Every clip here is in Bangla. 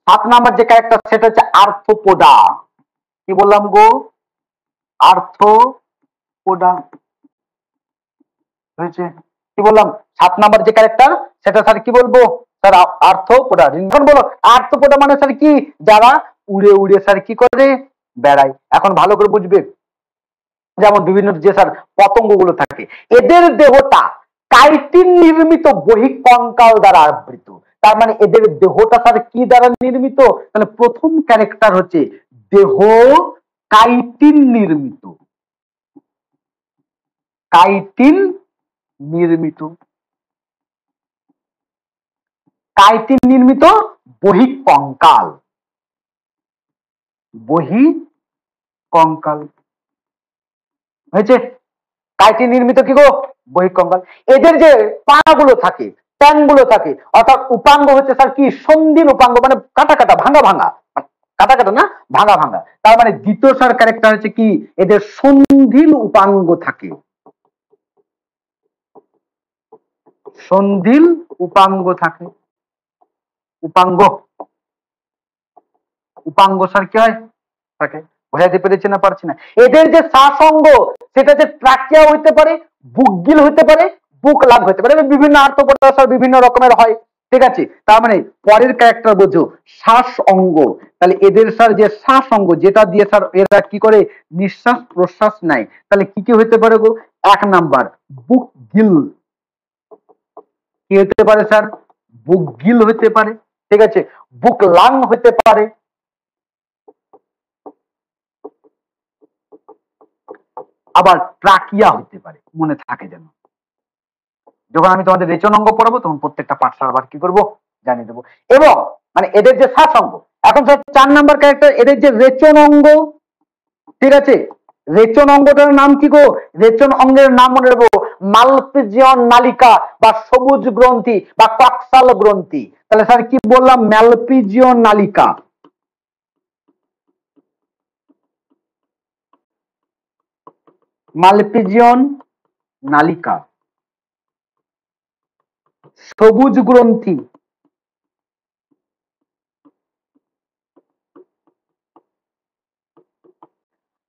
7 নাম্বার যে ক্যারেক্টার সেটা হচ্ছে আর্থোপোডা। কি বললাম গো? আর্থোপোডা হয়েছে। কি বললাম? 7 নাম্বার যে ক্যারেক্টার সেটা স্যার কি বলবো? Sir Arthropoda. এখন বলো আর্থোপোডা মানে স্যার কি? যারা উড়ে উড়ে স্যার কি করে বেড়ায়। এখন ভালো করে বুঝবে, যেমন বিভিন্ন যে স্যার পতঙ্গগুলো থাকে, এদের দেহটা কাইটিন নির্মিত বহিঃকঙ্কাল দ্বারা আবৃত। তার মানে এদের দেহটা স্যার কি দ্বারা নির্মিত? তাহলে প্রথম ক্যারেক্টার হচ্ছে দেহ কাইটিন নির্মিত। কাইটিন নির্মিত, কাইটিন নির্মিত বহিঃকঙ্কাল। বহিঃকঙ্কাল হয়েছে। কাইটিন নির্মিত কি গো? বহিঃকঙ্কাল। এদের যে পাগুলো থাকে, ট্যাংগুলো থাকে, অর্থাৎ উপাঙ্গ হচ্ছে স্যার কি? সন্ধিল উপাঙ্গ, মানে কাটা কাটা, ভাঙা ভাঙা, কাটা কাটা না, ভাঙা ভাঙা। তার মানে দ্বিতীয় স্যার ক্যারেক্টার হচ্ছে কি? এদের সন্ধিল উপাঙ্গ থাকে। সন্ধিল উপাঙ্গ থাকে। উপাঙ্গ, উপাঙ্গ স্যার কি হয়? থাকে। বোঝাতে পেরেছি না পারছি না? এদের যে শ্বাস অঙ্গ সেটা যে ট্রাকিয়া হইতে পারে, বুকগিল হইতে পারে, বুক লাগ হইতে পারে, বিভিন্ন আর্থোপোডা স্যার বিভিন্ন রকমের হয়। ঠিক আছে, তার মানে পরের ক্যারেক্টার বোঝো শ্বাস অঙ্গ। তাহলে এদের স্যার যে শ্বাস অঙ্গ যেটা দিয়ে স্যার এরা কি করে? নিঃশ্বাস প্রশ্বাস নেয়। তাহলে কি কি হইতে পারে গো? 1 নাম্বার বুক গিল। কি হইতে পারে স্যার? বুক গিল হইতে পারে। ঠিক আছে, বুক লাং হইতে পারে, আবার ট্রাকিয়া হইতে পারে। মনে থাকে যেন, যখন আমি তোমাদের রেচন অঙ্গ পড়াবো তখন প্রত্যেকটা পাঠশালা আবার কি করবো জানিয়ে দেবো। এবং মানে এদের যে শ্বাস অঙ্গ, এখন স্যার 4 নাম্বার ক্যারেক্টার এদের যে রেচন অঙ্গ। ঠিক আছে, রেচন অঙ্গটার নাম কি গো? রেচন অঙ্গের নাম মনে রাখবো মালপিজিয়ন নালিকা বা সবুজ গ্রন্থি বা কক্সাল গ্রন্থি। তাহলে স্যার কি বললাম? ম্যালপিজিয়ন নালিকা। মালপিজিয়ন নালিকা, সবুজ গ্রন্থি,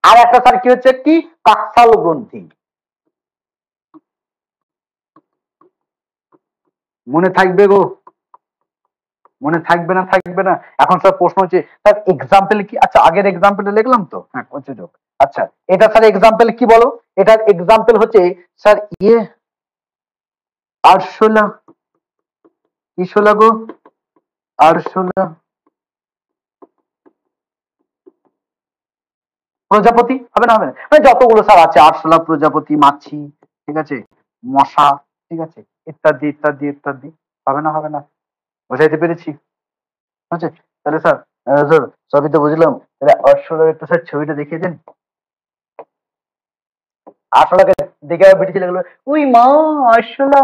আর একটা স্যার কি হচ্ছে? কি? কক্সাল গ্রন্থি। মনে থাকবে গো? মনে থাকবে না? থাকবে না? এখন স্যার প্রশ্ন হচ্ছে স্যার এক্সাম্পল কি? আচ্ছা আগের এক্সাম্পলটা লিখলাম তো, হ্যাঁ যোগ। আচ্ছা এটা স্যার এক্সাম্পল কি বলো? এটার এক্সাম্পল হচ্ছে স্যার আরশোলা। কি শোলা গো? আরশোলা। প্রজাপতি হবে না? হবে না, মানে যতগুলো স্যার আছে, আরশোলা, প্রজাপতি, মাছি, ঠিক আছে, মশা, ঠিক আছে, ইত্যাদি ইত্যাদি ইত্যাদি। হবে না? হবে না? বোঝাইতে পেরেছি? আচ্ছা তাহলে স্যার স্যার সবই তো বুঝলাম, তাহলে আরশোলার একটু স্যার ছবিটা দেখিয়ে দেন। আরশোলাকে দেখে বেটি ছেলে গুলো উই মা আরশোলা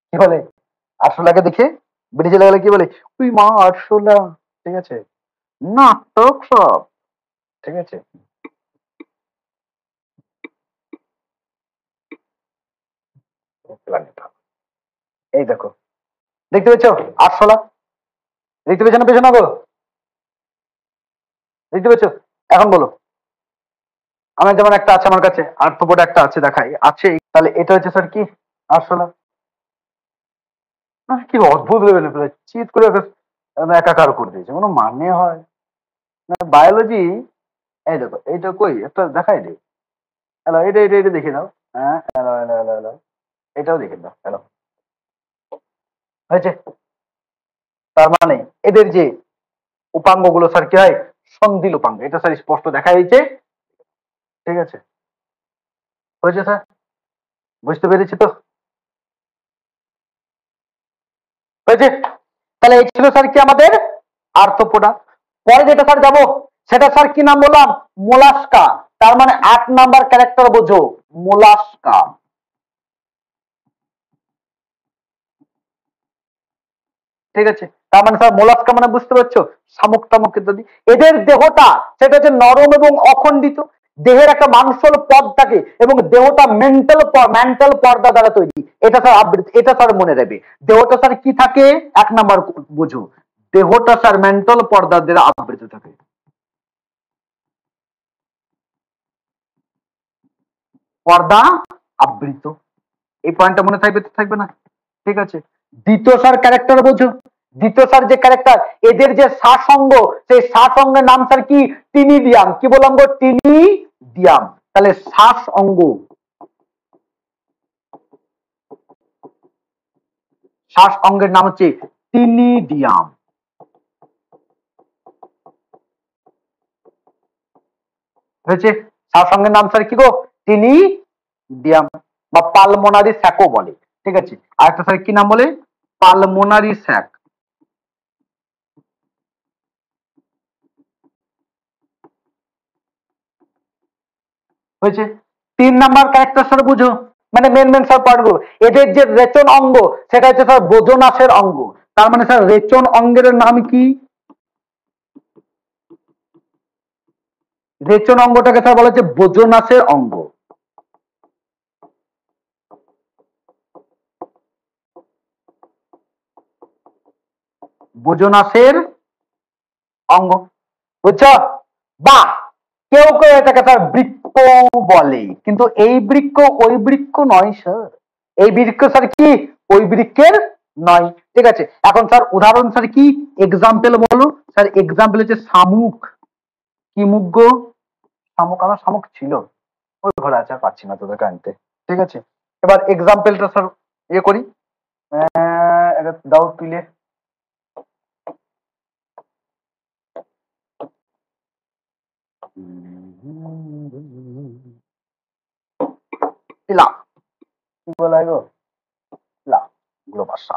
কি বলে? আরশোলাকে দেখে বেটি ছেলে গুলো কি বলে? উই মা আরশোলা। ঠিক আছে, নাটক সব। ঠিক আছে, এই দেখো দেখতে পেয়েছো আরশোলা? দেখতে পেয়েছো না? পেয়েছো না গো? দেখতে পেয়েছো? এখন বলো, আমার যেমন একটা আছে, আমার কাছে আর্থোপোডা একটা আছে, দেখাই আছে। তাহলে এটা হচ্ছে স্যার কি? আরশোলা। কি অদ্ভুত লেভেলে ফেলে চিৎ করে একাকার করে দিয়েছে, কোনো মানে হয় না বায়োলজি। এই দেখো এইটা কই একটা দেখাই দিই। হ্যালো, এটা এটা এটা দেখে দাও। হ্যাঁ, হ্যালো হ্যালো হ্যালো হ্যালো, এটাও দেখে দাও। হ্যালো, হয়েছে? তার মানে এদের যে উপাঙ্গ গুলো স্যার কি হয়? সন্ধিল উপাঙ্গ। এটা স্যার স্পষ্ট দেখা যাচ্ছে। ঠিক আছে, হয়েছে স্যার? বুঝতে পেরেছি তো? হয়েছে? তাহলে এই ছিল স্যার কি আমাদের আর্থোপোডা। পরে যেটা স্যার যাবো সেটা স্যার কি নাম বললাম? মোলাস্কা। তার মানে 8 নাম্বার ক্যারেক্টার বোঝো, মোলাস্কা। ঠিক আছে, তার মানে স্যার মোলাস্কা মানে বুঝতে পারছো? শামুক টামুক ইত্যাদি। এদের দেহটা সেটা হচ্ছে নরম এবং অখণ্ডিত। দেহের একটা মাংসল পদ থাকে এবং দেহটা মেন্টাল পর্দা দ্বারা তৈরি। এটা স্যার আবৃত, এটা স্যার মনে রাখবে। দেহটা স্যার কি থাকে? 1 নাম্বার বুঝো, দেহটা স্যার মেন্টাল পর্দা দ্বারা আবৃত থাকে। পর্দা আবৃত, এই পয়েন্টটা মনে থাকবে তো থাকবে না? ঠিক আছে। দ্বিতীয় স্যার ক্যারেক্টার বোঝো, দ্বিতীয় স্যার যে ক্যারেক্টার, এদের যে সাসঙ্গ, সেই সাসঙ্গের নাম স্যার কি? টিনিডিয়াম। কি বললাম গো? টিনিডিয়াম। তাহলে শ্বাস অঙ্গ, শ্বাস অঙ্গের নাম হচ্ছে টিনিডিয়াম। হয়েছে? শ্বাস অঙ্গের নাম স্যার কি গো? টিনিডিয়াম বা পালমোনারি স্যাকও বলে। ঠিক আছে। আর একটা স্যার কি নাম বলে? Pulmonary sac. হয়েছে? 3 নাম্বার ক্যারেক্টার স্যার বুঝো, মানে মেন মেন স্যার পয়েন্টগুলো। এদের যে রেচন অঙ্গ সেটা হচ্ছে স্যার বোজনাসের অঙ্গ। তার মানে স্যার রেচন অঙ্গের নাম কি? রেচন অঙ্গটাকে স্যার বলা হচ্ছে বোজনাসের অঙ্গ। বোজনাসের অঙ্গ, বুঝছো? বা কেউ কেউ এটাকে স্যার বৃক্ক বলে, কিন্তু এই বৃক্ক ওই বৃক্ক নয় স্যার। এই বৃক্ক স্যার কি? ওই বৃক্ষের নয়। ঠিক আছে। এখন স্যার উদাহরণ স্যার কি? এক্সাম্পল বলো স্যার। এক্সাম্পল হচ্ছে শামুক। কি মুখ গো? শামুক। আমার শামুক ছিল, ওই ঘরে আছে, পাচ্ছি না তোদেরকে আনতে। ঠিক আছে। এবার এক্সাম্পলটা স্যার ইয়ে করি, এটা দাও তুলে। লা কি বলা গো? লা গুলো ভাষা।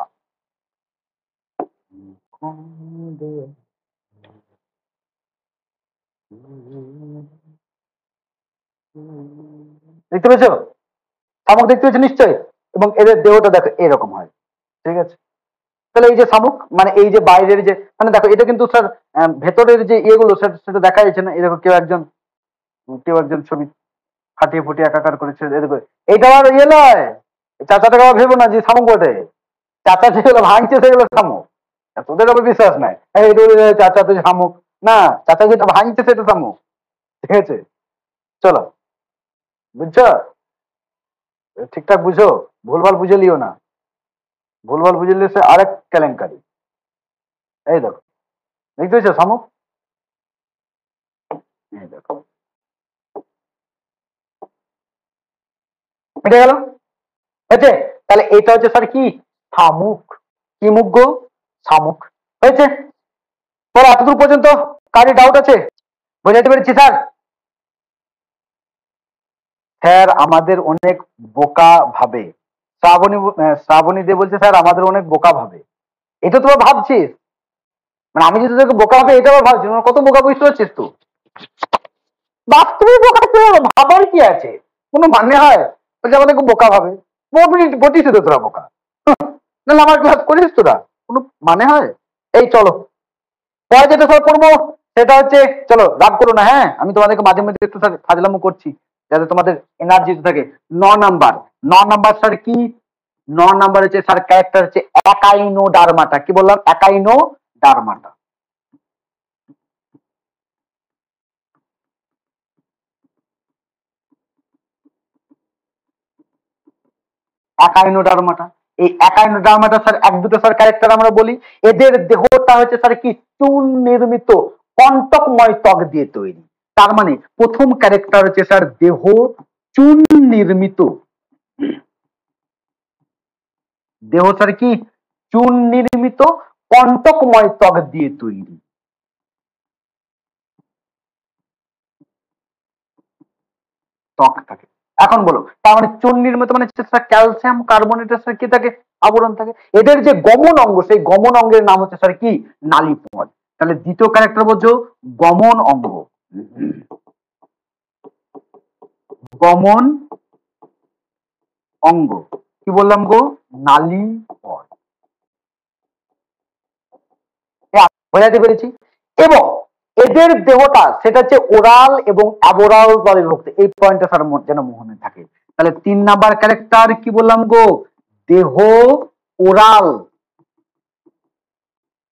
দেখতে পেয়েছো? শামুক দেখতে পেয়েছো নিশ্চয়ই। এবং এদের দেহটা দেখো এরকম হয়। ঠিক আছে। তাহলে এই যে শামুক, মানে এই যে বাইরের যে, মানে দেখো এটা কিন্তু স্যার ভেতরের যে ইয়েগুলো সেটা দেখা যাচ্ছে না। এই দেখো কেউ একজন ছবি ফাটিয়ে ফুটিয়ে একাকার করেছে। এইটা আর ইয়ে নয়, চাচাটাকে আবার ভেবো না যে শামুক বটে। চাচা যেগুলো ভাঙছে সেগুলো শামুক। তোদের আবার বিশ্বাস নাই, চাচা তো শামুক না, চাচা যেটা ভাঙছে সেটা শামুক। ঠিক আছে। চলো, বুঝছো? ঠিকঠাক বুঝো, ভুলভাল বুঝে লিও না। ভুলভাল বুঝে নিলে সে আরেক কেলেঙ্কারি। এই দেখো, দেখতে পেয়েছো শামুক? এই দেখো, মিটে গেল। হয়েছে? তাহলে এটা হচ্ছে স্যার কি? শামুক। কি মুখ গো? শামুক। হয়েছে? তোর এতদূর পর্যন্ত কারি ডাউট আছে? বোঝাতে পেরেছি স্যার? স্যার আমাদের অনেক বোকা ভাবে। শ্রাবণী দে বলছে স্যার আমাদের অনেক বোকা ভাবে। এটা তোরা ভাবছিস, মানে আমি যদি তোকে বোকা ভাবে এটা আবার ভাবছিস, মানে কত বোকা বুঝতে পারছিস তুই? বাস্তবে বোকা তো, ভাবার কি আছে? কোনো মানে হয়? বলছে আমাদের খুব বোকা ভাবে। বটিস তো তোরা বোকা, না আমার ক্লাস করিস তোরা? কোনো মানে হয়? এই চলো পরে যেটা সব পড়বো সেটা হচ্ছে, চলো রাগ করো না, হ্যাঁ আমি তোমাদেরকে মাঝে মাঝে একটু ফাজলামো করছি যাতে তোমাদের এনার্জি থাকে। 9 নাম্বার, 9 নাম্বার স্যার কি? 9 নাম্বার হচ্ছে স্যার ক্যারেক্টার হচ্ছে একাইনো ডারমাটা। কি বললাম? একাইনো ডারমাটা। একাইনো ডারমাটা, এই একাইনো ডারমাটা স্যার এক দুটো স্যার ক্যারেক্টার আমরা বলি। এদের দেহটা হচ্ছে স্যার কি? চুন নির্মিত কণ্টকময় ত্বক দিয়ে তৈরি। তার মানে প্রথম ক্যারেক্টার হচ্ছে স্যার দেহ চুন নির্মিত। দেহ স্যার কি? চুন নির্মিত কণ্টকময় ত্বক দিয়ে তৈরি। ত্বক থাকে। এখন বলো, তার মানে চুন নির্মিত মানে ক্যালসিয়াম কার্বনেটের স্যার কি থাকে? আবরণ থাকে। এদের যে গমন অঙ্গ, সেই গমন অঙ্গের নাম হচ্ছে স্যার কি? নালীপথ। তাহলে দ্বিতীয় ক্যারেক্টার বলছো গমন অঙ্গ। গমন অঙ্গ কি বললাম গো? নালীপথ। বোঝাতে পেরেছি? এবং এদের দেহটা সেটা হচ্ছে ওরাল এবং অ্যাবোরাল দলে বিভক্ত। এই পয়েন্টটা স্যার যেন মনে থাকে। তাহলে 3 নাম্বার ক্যারেক্টার কি বললাম গো? দেহ ওরাল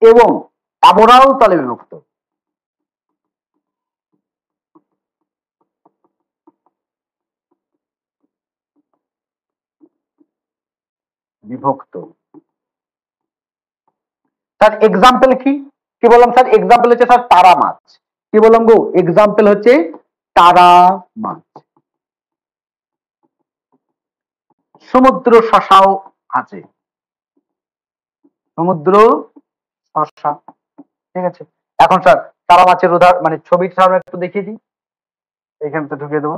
এবং আবরাল তালে বিভক্ত। বিভক্ত স্যার এক্সাম্পল কি কি বললাম স্যার? এক্সাম্পল হচ্ছে স্যার তারা মাছ। কি বললাম গো? এক্সাম্পল হচ্ছে তারা মাছ। সমুদ্র শশাও আছে, সমুদ্র শশা। ঠিক আছে, এখন স্যার তারা মাছের উদাহরণ মানে ছবিটা আমরা একটু দেখিয়ে দিই, এখানে তো ঢুকিয়ে দেবো।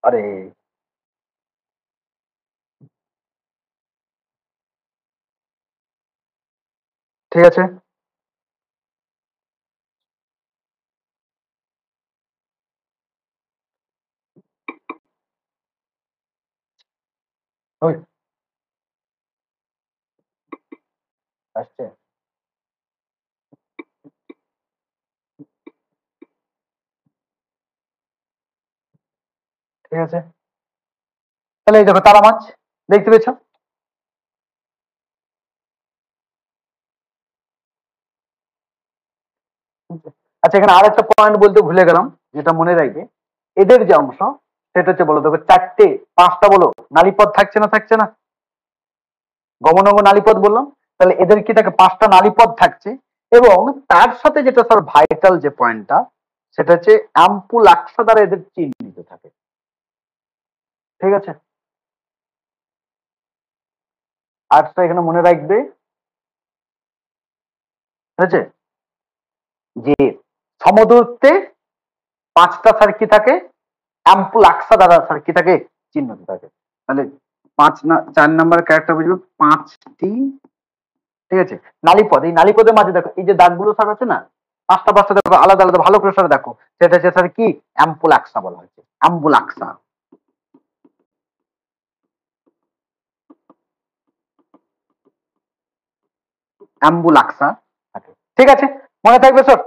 আরে ঠিক আছে, ওই আসছে। ঠিক আছে, তাহলে এই দেখো তারা মাছ দেখতে পেয়েছো? আচ্ছা, এখানে আর একটা পয়েন্ট বলতে ভুলে গেলাম, যেটা মনে রাখবে, এদের যে অংশ সেটা হচ্ছে বলো দেখো চারটে পাঁচটা বলো নালীপথ থাকছে না থাকছে না? গমনাঙ্গ নালীপথ বললাম, তাহলে এদের কি থাকে? পাঁচটা নালীপথ থাকছে, এবং তার সাথে যেটা স্যার ভাইটাল যে পয়েন্টটা, সেটা হচ্ছে অ্যাম্পুল আকসা দ্বারা এদের চিহ্নিত থাকে। ঠিক আছে, আর্টসটা এখানে মনে রাখবে, ঠিক আছে, যে সমদূরত্বে পাঁচটা স্যার কি থাকে? অ্যাম্পুল আকসা দ্বারা স্যার কি থাকে? চিহ্নিত থাকে। তাহলে পাঁচ না 4 নাম্বার ক্যারেক্টার বুঝবে পাঁচটি। ঠিক আছে, নালীপথ, এই নালীপথের মাঝে দেখো এই যে দাগগুলো স্যার আছে না, পাঁচটা পাঁচটা দেখো আলাদা আলাদা, ভালো করে স্যার দেখো, সেটা হচ্ছে স্যার কি? অ্যাম্পুল আকসা বলা হয়েছে, অ্যাম্বুল আকসা। অ্যাম্বুল আকসা থাকে। ঠিক আছে, মনে থাকবে স্যার?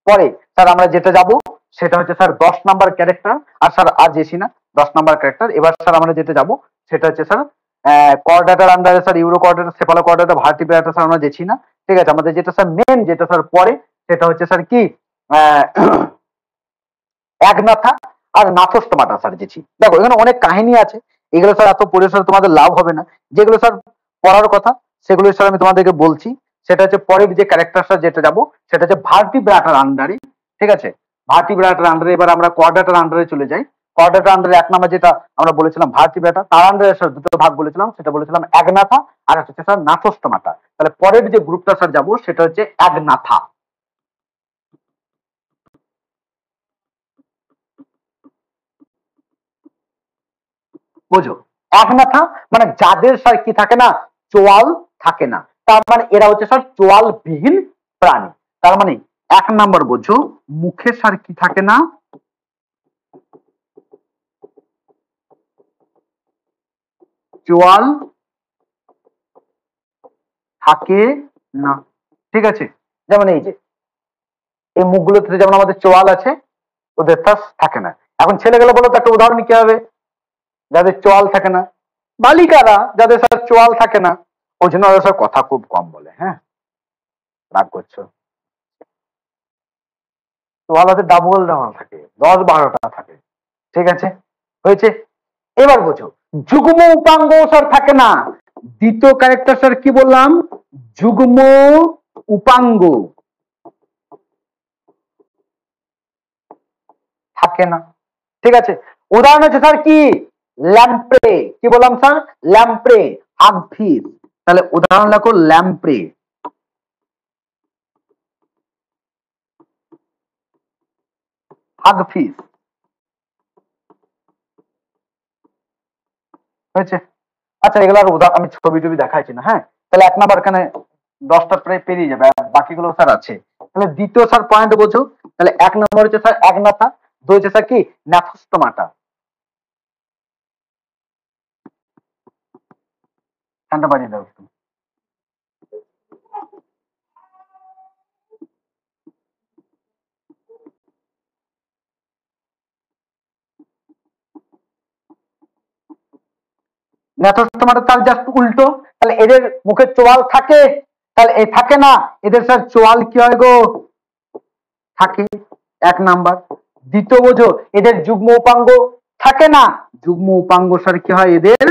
পরে স্যার আমরা যেটা যাব সেটা হচ্ছে স্যার 10 নাম্বার ক্যারেক্টার। আর স্যার আর যেছি না 10 নাম্বার ক্যারেক্টার, এবার স্যার আমরা যেটা যাব সেটা হচ্ছে স্যার কোঅর্ডিনেটর আন্ডারে স্যার ইউরো কোঅর্ডিনেটর, সেফালো কোঅর্ডিনেটর, ভার্টিব্রেটার স্যার আমরা যেছি না। ঠিক আছে, আমাদের যেটা স্যার মেন যেটা স্যার পরে সেটা হচ্ছে স্যার কি? একনাথা আর নাথস্টমাটা স্যার যেছি। দেখো এখানে অনেক কাহিনী আছে, এগুলো স্যার এত পড়ে স্যার তোমাদের লাভ হবে না। যেগুলো স্যার পড়ার কথা সেগুলো স্যার আমি তোমাদেরকে বলছি। সেটা হচ্ছে পরের যে ক্যারেক্টারটা যেটা যাব সেটা হচ্ছে ভার্টিব্রাটার আন্ডারে। ঠিক আছে, ভার্টিব্রাটার আন্ডারে এবার আমরা কোয়াড্রাটার আন্ডারে চলে যাই। কোয়াড্রাটার আন্ডারে এক নাম্বার যেটা আমরা বলেছিলাম ভার্টিব্রাটা, তার আন্ডারে স্যার দুটো ভাগ বলেছিলাম, সেটা বলেছিলাম একনাথা আর হচ্ছে স্যার নাথস্টমাটা। তাহলে পরের যে গ্রুপটা স্যার যাবো সেটা হচ্ছে একনাথা। বোঝো? একনাথা মানে যাদের স্যার কি থাকে না? চোয়াল থাকে না, তার মানে এরা হচ্ছে স্যার চোয়াল বিহীন প্রাণী। তার মানে এক নাম্বার বোঝো, মুখে স্যার কি থাকে না? চোয়াল থাকে না। ঠিক আছে, যেমন এই যে এই মুখগুলোতে যেমন আমাদের চোয়াল আছে, ওদের তা থাকে না। এখন ছেলেগুলো বলো তো একটা উদাহরণ কি হবে যাদের চোয়াল থাকে না? বালিকারা, যাদের স্যার চোয়াল থাকে না, ওই জন্য ওরা স্যার কথা খুব কম বলে। হ্যাঁ, রাগ করছো? চোয়াল আছে ডাবল ডাবল থাকে, 10-12টা থাকে। ঠিক আছে, হয়েছে? এবার বোঝো, যুগ্ম উপাঙ্গ স্যার থাকে না। দ্বিতীয় ক্যারেক্টার স্যার কি বললাম? যুগ্ম উপাঙ্গ থাকে না। ঠিক আছে, উদাহরণ হচ্ছে স্যার কি? ল্যাম্প্রে। কি বললাম স্যার? ল্যাম্প্রে। আগফিস। তাহলে উদাহরণ লেখো ল্যাম্প্রে। আগফিস। হয়েছে? আচ্ছা, এগুলো আর উদাহরণ আমি ছবি টবি দেখাইছি না। হ্যাঁ, তাহলে এক নাম্বার এখানে 10টা প্রায় পেরিয়ে যাবে, আর বাকিগুলো স্যার আছে। তাহলে দ্বিতীয় স্যার পয়েন্ট বোঝো, তাহলে এক নম্বর হচ্ছে স্যার একনাথা, দুই হচ্ছে স্যার কি? ন্যাথোস্টোমাটা। ঠান্ডা পানি দাও একটু। ন্যাথোস্টোমাটা তার জাস্ট উল্টো। তাহলে এদের মুখে চোয়াল থাকে তাহলে এই থাকে না, এদের স্যার চোয়াল কি হয় গো? থাকে, 1 নাম্বার। দ্বিতীয় বোঝো, এদের যুগ্ম উপাঙ্গ থাকে না, যুগ্ম উপাঙ্গ স্যার কি হয়? এদের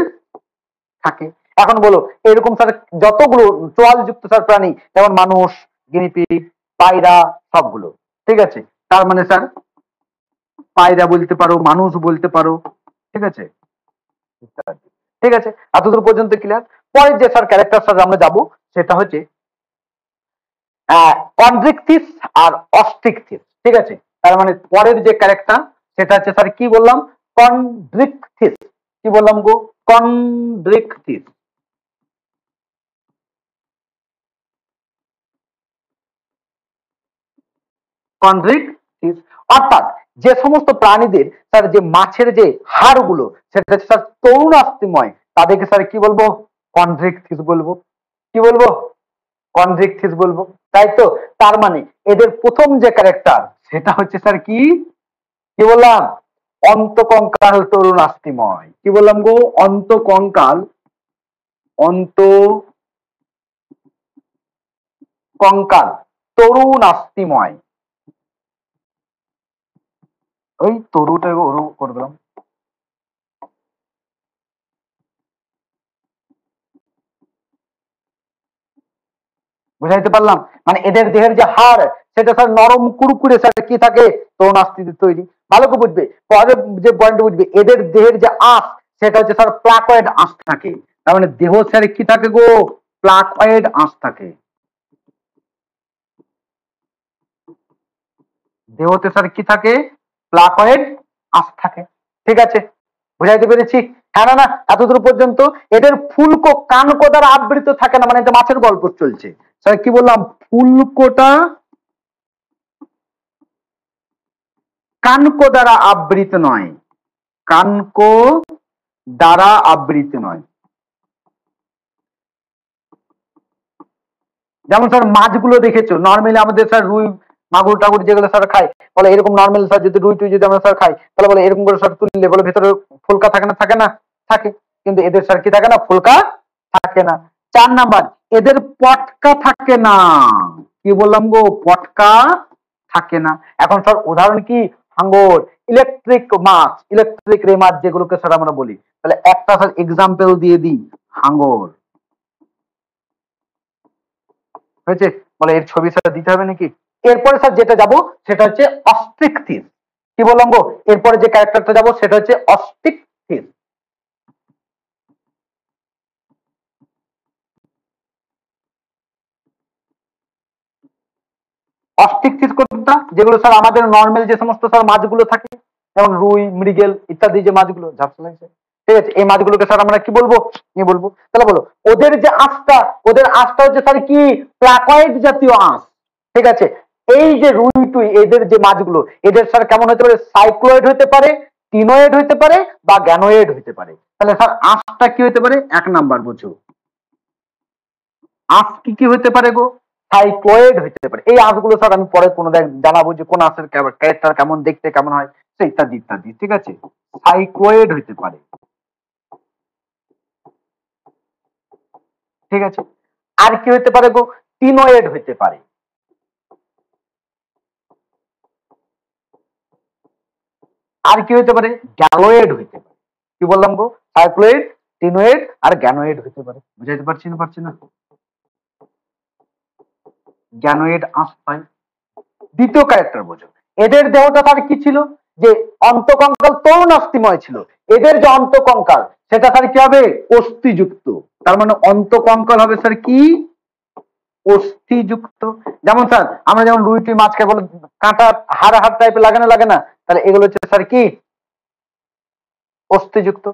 থাকে। এখন বলো, এরকম স্যার যতগুলো চোয়াল যুক্ত স্যার প্রাণী, যেমন মানুষ, গিনিপিগ, পায়রা, সবগুলো, ঠিক আছে। তার মানে স্যার পায়রা বলতে পারো, মানুষ বলতে পারো, ঠিক আছে, ঠিক আছে। এতদূর পর্যন্ত ক্লিয়ার। পরের যে স্যার ক্যারেক্টার স্যার আমরা যাব, সেটা হচ্ছে কন্ড্রিকথিস আর অস্ট্রিকথিস, ঠিক আছে। তার মানে পরের যে ক্যারেক্টার সেটা হচ্ছে স্যার কি বললাম? কন্ড্রিকথিস। কি বললাম গো? কন্ড্রিকথিস। কন্ড্রিকথিস অর্থাৎ যে সমস্ত প্রাণীদের স্যার যে মাছের যে হাড়গুলো সেটা হচ্ছে স্যার তরুণাস্থিময়, তাদেরকে স্যার কি বলবো? কন্ড্রিকথিস বলবো। কি বলবো? কনভিক্টিস বলবো, তাই তো। তার মানে এদের প্রথম যে ক্যারেক্টার সেটা হচ্ছে স্যার কি কি বললাম? অন্তকঙ্কাল তরুণাস্থিময়। কি বললাম গো? অন্তকঙ্কাল, অন্তকঙ্কাল তরুণাস্থিময়। ওই তরুটা ওরু করে দিলাম। বুঝাইতে পারলাম? মানে এদের দেহের যে হাড় সেটা স্যার নরম কুড়কুড়ে স্যার কি থাকে? তরুণাস্থিতে তৈরি। ভালো করে বুঝবে। পরের যে পয়েন্ট বুঝবে, এদের দেহের যে আঁশ সেটা হচ্ছে স্যার প্লাকয়েড আঁশ থাকে। তার মানে দেহ স্যার কি থাকে গো? প্লাকয়েড আঁশ থাকে। দেহতে স্যার কি থাকে? প্লাকয়েড আঁশ থাকে, ঠিক আছে। বুঝাইতে পেরেছি? হ্যাঁ না না, এতদূর পর্যন্ত। এদের ফুলকো কানকো দ্বারা আবৃত থাকে না, মানে এটা মাছের গল্প চলছে স্যার। কি বললাম? ফুলকোটা কানকো দ্বারা আবৃত নয়, কানকো দ্বারা আবৃত নয়। যেমন স্যার মাছগুলো দেখেছো নর্মালি আমাদের স্যার রুই, মাগুর টাগুর যেগুলো স্যার খাই, বলে এরকম নর্মাল স্যার যদি রুই টুই যদি আমরা স্যার খাই, তাহলে বলে এরকম করে স্যার তুললে বলে ভেতরে ফুলকা থাকে না? থাকে না? থাকে। কিন্তু এদের স্যার কি থাকে না? ফুলকা থাকে না। 4 নাম্বার, এদের পটকা থাকে না। কি বললাম গো? পটকা থাকে না। এখন স্যার উদাহরণ কি? হাঙ্গর, ইলেকট্রিক মাছ, ইলেকট্রিক রে মাছ যেগুলোকে স্যার আমরা বলি, তাহলে একটা স্যার এক্সাম্পল দিয়ে দিই, হাঙ্গর। হয়েছে? বলে এর ছবি স্যার দিতে হবে নাকি? এরপরে স্যার যেটা যাব সেটা হচ্ছে অস্ট্রিকথিস। কি বললাম গো? এরপরে যে ক্যারেক্টারটা যাব সেটা হচ্ছে অস্ট্রিকথিস। অস্ট্রিকথিস কোনটা? যেগুলো স্যার আমাদের নর্মাল যে সমস্ত স্যার মাছগুলো থাকে, যেমন রুই, মৃগেল ইত্যাদি যে মাছগুলো, ঝাপসা লাগছে, ঠিক আছে, এই মাছগুলোকে স্যার আমরা কি বলবো? কি বলবো? তাহলে বলো, ওদের যে আঁশটা, ওদের আঁশটা হচ্ছে স্যার কি? প্লাকয়েড জাতীয় আঁশ, ঠিক আছে। এই যে রুই টুই এদের যে মাছগুলো, এদের স্যার কেমন হতে পারে? সাইক্লোয়েড হতে পারে, টিনোয়েড হতে পারে, বা গ্যানোয়েড হতে পারে। তাহলে স্যার আঁশটা কি হতে পারে? 1 নাম্বার বুঝো, আঁশ কি কি হতে পারে গো? সাইক্লোয়েড হতে পারে। এই আঁশগুলো স্যার আমি পরে কোনো জানাবো যে কোন আঁশের ক্যারেক্টার কেমন, দেখতে কেমন হয়, ইত্যাদি ইত্যাদি, ঠিক আছে। সাইক্লোয়েড হতে পারে, ঠিক আছে। আর কি হতে পারে গো? টিনোয়েড হতে পারে। আর কি হতে পারে? গ্যালোয়েড হতে পারে। কি বললাম গো? সাইক্লোয়েড, টিনোয়েড আর গ্যানোয়েড হতে পারে। বুঝাইতে পারছি না? পারছি না? গ্যানোয়েড আঁশ হয়। দ্বিতীয় ক্যারেক্টার বোঝো, এদের দেহটা তার কি ছিল? যে অন্তকঙ্কাল তরুণাস্থিময় ছিল। এদের যে অন্তকঙ্কাল সেটা তার কি হবে? অস্থিযুক্ত। তার মানে অন্তকঙ্কাল হবে স্যার কি? অস্থিযুক্ত। যেমন স্যার আমরা যেমন রুই টুই মাছ খাই, বলে কাঁটা হাড় হাড় টাইপের লাগে না? লাগে না? তাহলে এগুলো হচ্ছে স্যার কি? অস্থিযুক্ত।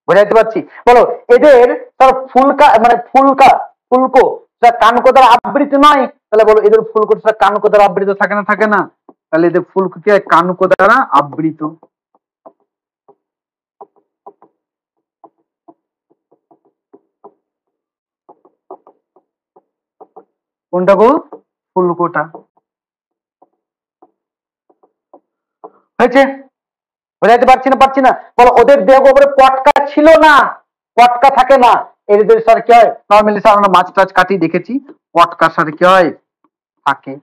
বোঝাইতে পারছি? বলো, এদের স্যার ফুলকা মানে ফুলকা ফুলকো স্যার কানকো দ্বারা আবৃত নয়, তাহলে বলো এদের ফুলকো স্যার কানকো দ্বারা আবৃত থাকে না? থাকে না? তাহলে এদের ফুলকো কি হয়? কানকো দ্বারা আবৃত। কোনটা গো? ফুলকোটা। হয়েছে? বোঝাইতে পারছি না? পারছি না? বলো, ওদের দেহ উপরে পটকা ছিল না, পটকা থাকে না, এদের স্যার কি হয় নর্মালি স্যার আমরা মাছ টাছ কাটি দেখেছি পটকা স্যার কি হয় থাকে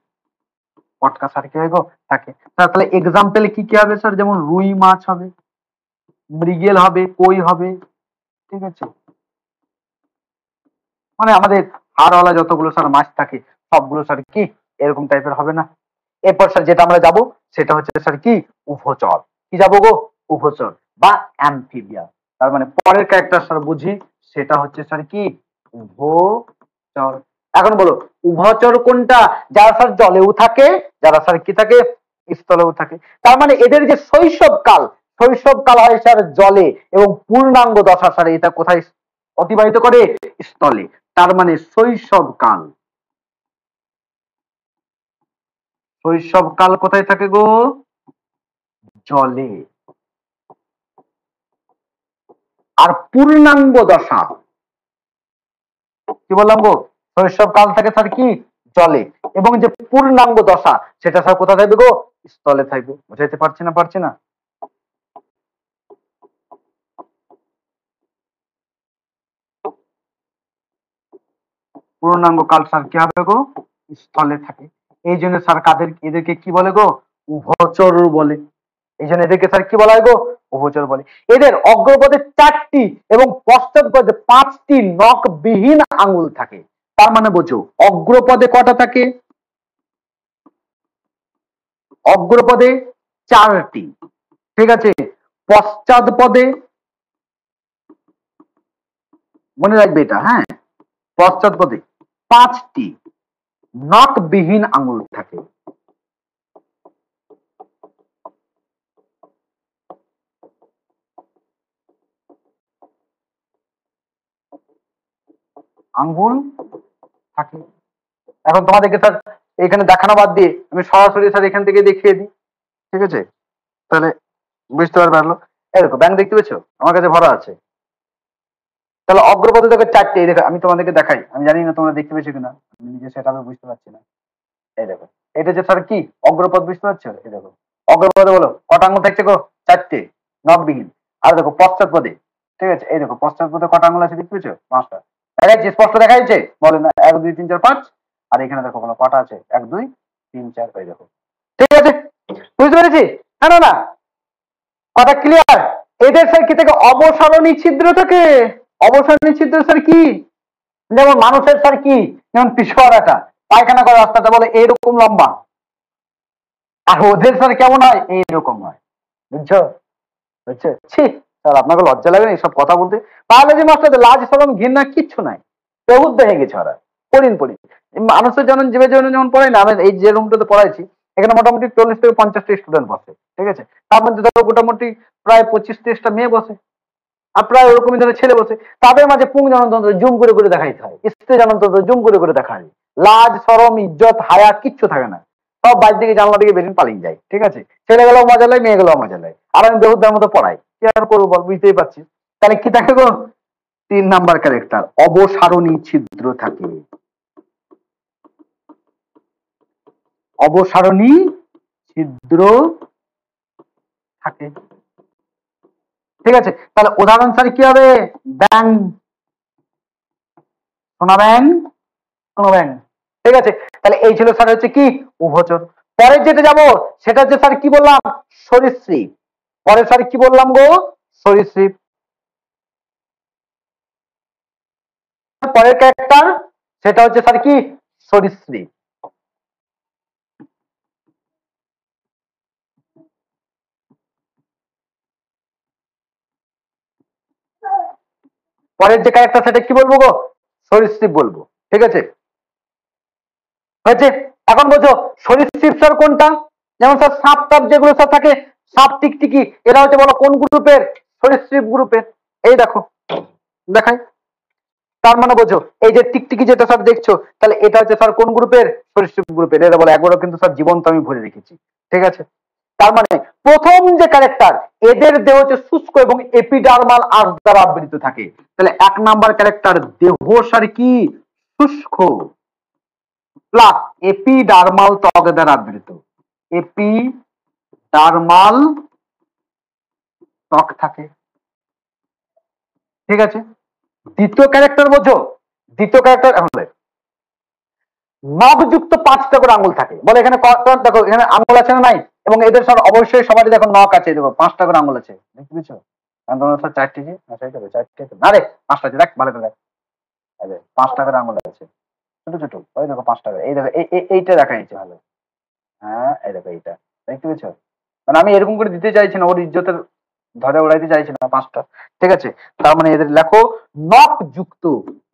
পটকা স্যার কি হয় গো থাকে তাহলে এক্সাম্পল কি কি হবে স্যার যেমন রুই মাছ হবে মৃগেল হবে কই হবে ঠিক আছে মানে আমাদের হাড়ওয়ালা যতগুলো স্যার মাছ থাকে সবগুলো স্যার কি এরকম টাইপের হবে না এরপর স্যার যেটা আমরা যাব সেটা হচ্ছে স্যার কি উভচর কি যাবো গো উভচর বা অ্যাম্ফিবিয়া তার মানে পরের ক্যারেক্টার স্যার বুঝি সেটা হচ্ছে স্যার কি উভচর এখন বলো উভচর কোনটা যারা স্যার জলেও থাকে যারা স্যার কি থাকে স্থলেও থাকে তার মানে এদের যে শৈশবকাল হয় স্যার জলে এবং পূর্ণাঙ্গ দশা স্যার এটা কোথায় অতিবাহিত করে স্থলে তার মানে শৈশবকাল কোথায় থাকে গো জলে আর পূর্ণাঙ্গ দশা কি বললাম গো শৈশবকাল থাকে স্যার কি জলে এবং যে পূর্ণাঙ্গ দশা সেটা স্যার কোথায় থাকবে গো স্থলে থাকবে বুঝাইতে পারছি না পূর্ণাঙ্গ কাল স্যার কি হবে গো স্থলে থাকে এই জন্য স্যার এদেরকে কি বলে গো উভচর বলে এই জন্য এদেরকে স্যার কি বলা হয় গো উভচর বলে এদের অগ্রপদে 4টি এবং পশ্চাৎপদে 5টি নখবিহীন আঙুল থাকে তার মানে বোঝো অগ্রপদে কটা থাকে অগ্রপদে 4টি ঠিক আছে পশ্চাৎপদে মনে রাখবে এটা হ্যাঁ পশ্চাৎপদে 5টি নখবিহীন আঙুল থাকে আঙ্গুল থাকে এখন তোমাদেরকে স্যার এখানে দেখানো বাদ দিয়ে আমি সরাসরি স্যার এখান থেকে দেখিয়ে দিই ঠিক আছে তাহলে বুঝতে পারবে আরো এরকম ব্যাংক দেখতে পেয়েছো আমার কাছে ভরা আছে তাহলে অগ্রপদে দেখো 4টে এই দেখো আমি তোমাদেরকে দেখাই আমি জানি না তোমরা দেখতে পেয়েছো কিনা আমি নিজে সেটা আমি বুঝতে পারছি না এই দেখো এটা যে স্যার কি অগ্রপদ বুঝতে পারছো এই দেখো অগ্রপদে বলো কটা আঙুল থাকছে গো 4টে নখবিহীন আর দেখো পশ্চাৎপদে ঠিক আছে এই দেখো পশ্চাৎপদে কটা আঙুল আছে দেখতে পেয়েছো 5টা দেখাইছে স্পষ্ট দেখাইছে বলে না 1 2 3 4 5 আর এখানে দেখো বলো কটা আছে 1 2 3 4 এই দেখো ঠিক আছে বুঝতে পেরেছি না না কথা ক্লিয়ার এদের স্যার কি থেকে অবসারণী ছিদ্র থাকে অবসারণী ছিদ্র স্যার কি যেমন মানুষের স্যার কি যেমন পিছুয়ারাটা পায়খানা করার রাস্তাটা বলে এইরকম লম্বা আর ওদের স্যার কেমন হয় এইরকম হয় বুঝছো বুঝছো ছি স্যার আপনাকে লজ্জা লাগে না এইসব কথা বলতে বায়োলজি মাস্টারদের লাজ শরম ঘৃণা কিচ্ছু নাই প্রবুদ্ধ হয়ে গেছে ওরা পড়ি মানুষের জন্য জীবের জন্য যেমন পড়াই না আমি এই যে রুমটাতে পড়াইছি এখানে মোটামুটি 40 থেকে 50টা স্টুডেন্ট বসে ঠিক আছে তার মধ্যে ধরো মোটামুটি প্রায় 25-30টা মেয়ে বসে আর প্রায় ওরকমই ধরে ছেলে বসে তাদের মাঝে পুং জনতন্ত্র জুম করে দেখাইতে হয় স্ত্রী জনতন্ত্র জুম করে দেখা হয় লাজ শরম ইজ্জত হায়া কিচ্ছু থাকে না সব বাইর দিকে জানলা দিকে বেরিয়ে পালিয়ে যায় ঠিক আছে ছেলে গেলেও মজা লাগে মেয়ে গেলেও মজা লাগে আর আমি বেহুদার মতো পড়াই কি আর করবো বল বুঝতেই পারছি তাহলে কি থাকে গো 3 নাম্বার ক্যারেক্টার অবসারণী ছিদ্র থাকে অবসারণী ছিদ্র থাকে ঠিক আছে তাহলে উদাহরণ স্যার কি হবে ব্যাং সোনা ব্যাং কোনো ব্যাং ঠিক আছে তাহলে এই ছিল স্যার হচ্ছে কি উভচর পরের যেটা যাবো সেটা হচ্ছে স্যার কি বললাম সরীসৃপ পরে স্যার কি বললাম গো সরীসৃপ পরের ক্যারেক্টার সেটা হচ্ছে স্যার কি সরীসৃপ পরের যে ক্যারেক্টার সেটা কি বলবো গো সরীসৃপ বলবো ঠিক আছে হয়েছে এখন বোঝো সরীসৃপ স্যার কোনটা যেমন স্যার সাপ টাপ যেগুলো স্যার থাকে সাপ টিকটিকি এরা হচ্ছে বলো কোন গ্রুপের সরীসৃপ গ্রুপের এই দেখো দেখাই তার মানে বোঝো এই যে টিকটিকি যেটা স্যার দেখছো তাহলে এটা হচ্ছে স্যার কোন গ্রুপের সরীসৃপ গ্রুপের এরা বলে একবারও কিন্তু স্যার জীবন্ত আমি ভরে রেখেছি ঠিক আছে তার মানে প্রথম যে ক্যারেক্টার এদের দেহ হচ্ছে শুষ্ক এবং এপিডার্মাল আঁশ দ্বারা আবৃত থাকে তাহলে 1 নাম্বার ক্যারেক্টার দেহ স্যার কি শুষ্ক প্লাস এপিডার্মাল ত্বক দ্বারা আবৃত এপিডার্মাল ত্বক থাকে ঠিক আছে দ্বিতীয় ক্যারেক্টার বোঝো, দ্বিতীয় ক্যারেক্টার হলে নখযুক্ত 5টা করে আঙুল থাকে। বলে এখানে কত, দেখো এখানে আঙুল আছে না নাই, এবং এদের সব অবশ্যই সবারই দেখো নখ আছে, দেখো 5টা করে আঙুল আছে, দেখতে পেয়েছো? 4টি যে চারটে না রে, 5টা আছে, দেখ ভালো করে দেখ, 5টা করে আঙুল আছে ছোট ছোট, ওই দেখো 5টা করে, এই দেখো এইটা দেখা যাচ্ছে ভালো, হ্যাঁ এই দেখো এইটা, দেখতে পেয়েছো? মানে আমি এরকম করে দিতে চাইছি না, ওর ইজ্জতের ধরে উড়াইতে চাইছি না 5টা, ঠিক আছে? তার মানে এদের লেখো নখ যুক্ত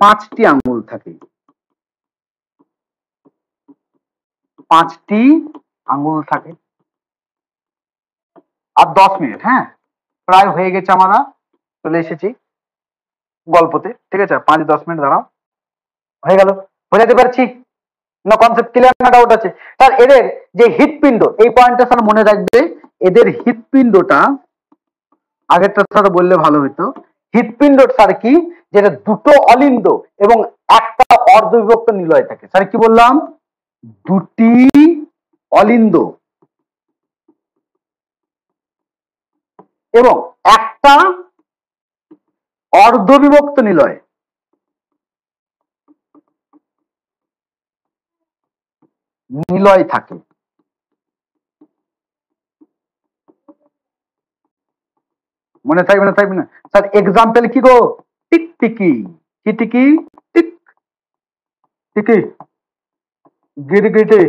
5টি আঙুল থাকে, 5টি আঙুল থাকে। আর 10 মিনিট, হ্যাঁ প্রায় হয়ে গেছে, আমরা চলে এসেছি গল্পতে, ঠিক আছে? 5-10 মিনিট দাঁড়াও, হয়ে গেল, বোঝাতে পারছি না? কনসেপ্ট ক্লিয়ার না ডাউট আছে? স্যার এদের যে হৃৎপিণ্ড, এই পয়েন্টটা স্যার মনে রাখবে, এদের হৃৎপিণ্ডটা আগেরটা স্যার বললে ভালো হতো। হৃৎপিণ্ড স্যার কি, যেটা দুটো অলিন্দ এবং একটা অর্ধবিভক্ত নিলয় থাকে। স্যার কি বললাম? দুটি অলিন্দ এবং একটা অর্ধবিভক্ত নিলয়, নিলয় থাকে। মনে থাকবে না? থাকবে না স্যার? এক্সাম্পল কি গো? টিকটিকি, কি টিকি? টিক টিকি, গিরগিটি,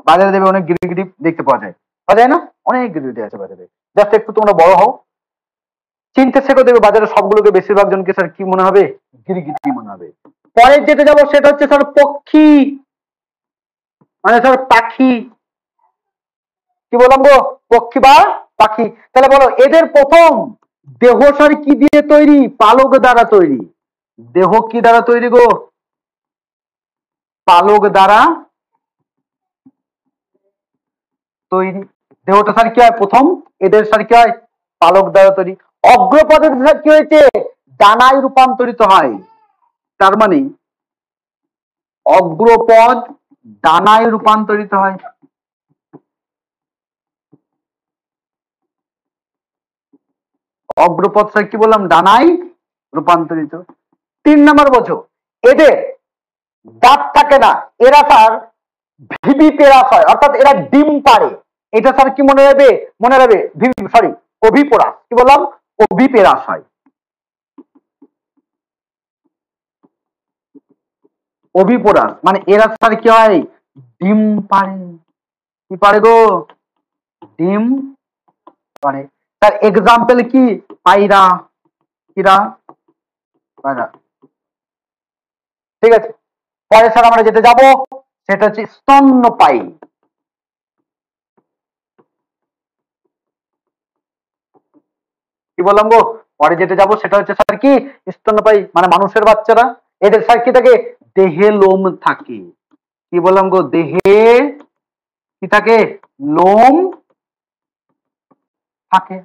বাজারে দেবে অনেক গিরগিটি দেখতে পাওয়া যায়, পাওয়া যায় না? অনেক গিরগিটি আছে বাজারে, জাস্ট একটু তোমরা বড় হও, চিনতে শেখো, দেবে বাজারে সবগুলোকে, বেশিরভাগ জনকে স্যার কি মনে হবে? গিরগিটি মনে হবে। পরে যেতে যাবো সেটা হচ্ছে স্যার পক্ষী, মানে স্যার পাখি। কি বললাম গো? পক্ষী বা পাখি। তাহলে বলো এদের প্রথম দেহ স্যার কি দিয়ে তৈরি? পালক দ্বারা তৈরি। দেহ কি দ্বারা তৈরি গো? পালক দ্বারা তৈরি। দেহটা স্যার কি হয় প্রথম? এদের স্যার কি হয়? পালক দ্বারা তৈরি। অগ্রপদের স্যার কি হয়েছে? ডানায় রূপান্তরিত হয়। তার মানে অগ্রপদ ডানায় রূপান্তরিত হয়। অগ্রপদ স্যার কি বললাম? ডানায় রূপান্তরিত। 3 নম্বর বোঝো, এদের দাঁত থাকে না, এরা স্যার ভিভিপেরাস হয়, অর্থাৎ এরা ডিম পাড়ে। এটা স্যার কি মনে রাখবে? মনে রাখবে সরি, ওভিপোরাস। কি বললাম? ওভিপেরাস হয়। ওভিপোরাস মানে এরা স্যার কি হয়? ডিম পাড়ে। কি পারে গো? ডিম পারে। তার এক্সাম্পল কি? পায়রা, কিরা, পায়রা, ঠিক আছে? পরে স্যার আমরা যেতে যাব সেটা হচ্ছে স্তন্যপায়ী। কি বললাম গো? পরে যেতে যাব সেটা হচ্ছে স্যার কি? স্তন্যপায়ী, মানে মানুষের বাচ্চারা। এদের স্যার কি থাকে? দেহে লোম থাকে। কি বললাম গো? দেহে কি থাকে? লোম থাকে।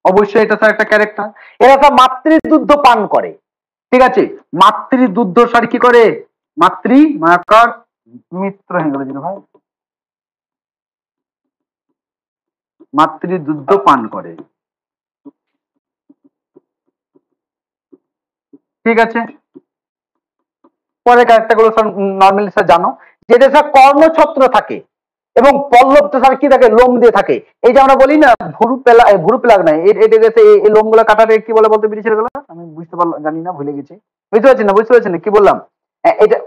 অবশ্যই এটা স্যার একটা ক্যারেক্টার। এরা স্যার মাতৃদুগ্ধ পান করে, ঠিক আছে? মাতৃদুগ্ধ স্যার কি করে? মাতৃ মাকার মিত্র হয়ে গেল ভাই, মাতৃদুগ্ধ পান করে, ঠিক আছে? পরে ক্যারেক্টারগুলো স্যার নর্মালি স্যার জানো, যেটা স্যার কর্ণছত্র থাকে এবং পল্লবটা স্যার কি থাকে? লোম দিয়ে থাকে। এই যে আমরা বলি না ভুরু প্লাগ নাই, এটা গেছে এই লোমগুলো কাটারে কি বলে বলতে পেরেছি? এগুলো আমি বুঝতে পারলাম, জানি না, ভুলে গেছি। বুঝতে পারছি না? বুঝতে পারছি না কি বললাম? এটা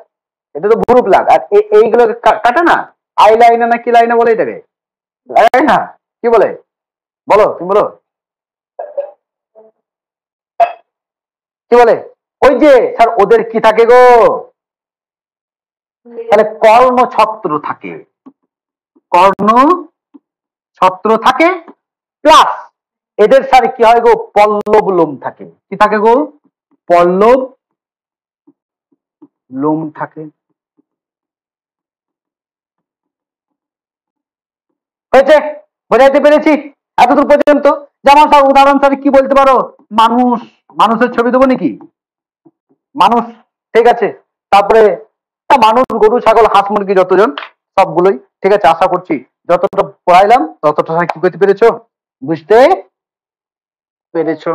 এটা তো ভুরু প্লাগ, আর এইগুলো কাটা না, আই লাইনা না কি লাইনা বলে এটাকে? তাই না? কি বলে? বলো, তুমি বলো, কি বলে? ওই যে স্যার ওদের কি থাকে গো? তাহলে কর্ণছত্র থাকে, কর্ণছত্র থাকে, প্লাস এদের স্যার কি হয় গো? পল্লব লোম থাকে। কি থাকে গো? পল্লব লোম থাকে। হয়েছে? বোঝাইতে পেরেছি এতদূর পর্যন্ত? যেমন স্যার উদাহরণ স্যার কি বলতে পারো? মানুষ, মানুষের ছবি দেবো নাকি? মানুষ, ঠিক আছে? তারপরে মানুষ, গরু, ছাগল, হাঁস, মুরগি, যতজন সবগুলোই, ঠিক আছে? আশা করছি যতটা পড়াইলাম ততটা কি করতে পেরেছো? বুঝতে পেরেছো?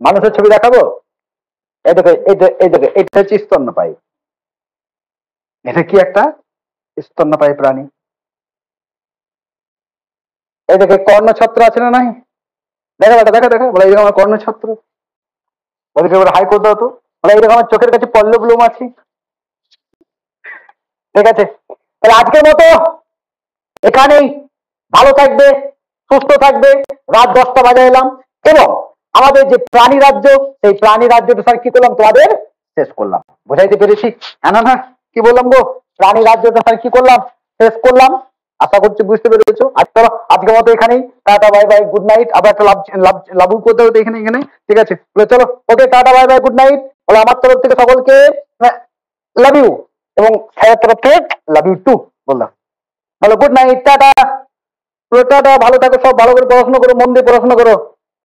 মানুষের ছবি দেখাবো, এই দেখো এটা হচ্ছে স্তন্যপায়ী। এটা কি একটা স্তন্যপায়ী প্রাণী। এই দেখো কর্ণছত্র আছে না নাই? দেখা বলে এইরকম আমার কর্ণছত্র, ওদেরকে বলে হাই করে দাও তো, বলে এইরকম আমার চোখের কাছে পল্লব লোম আছে। ঠিক আছে, তাহলে আজকের মতো এখানেই। ভালো থাকবে, সুস্থ থাকবে। রাত 10টা বাজে এলাম এবং আমাদের যে প্রাণী রাজ্য, সেই প্রাণী রাজ্যটা স্যার কি করলাম তোমাদের শেষ করলাম। বোঝাইতে পেরেছি? না কি বললাম গো, প্রাণী রাজ্যটা স্যার কি করলাম শেষ করলাম। আশা করছি বুঝতে পেরেছো। চলো আজকের মতো এখানেই, tata bye bye good night. আবার একটা লাভ করতে হতো এখানে। ঠিক আছে, চলো okay, tata bye bye good night. বলে আমার তরফ থেকে সকলকে লাভ ইউ, এবং স্যারের তরফ থেকে লাভ ইউ টু বললাম। বলো গুড নাইট, টাটা। টাটা, ভালো থাকো সব, ভালো করে পড়াশোনা করো, মন দিয়ে পড়াশোনা করো।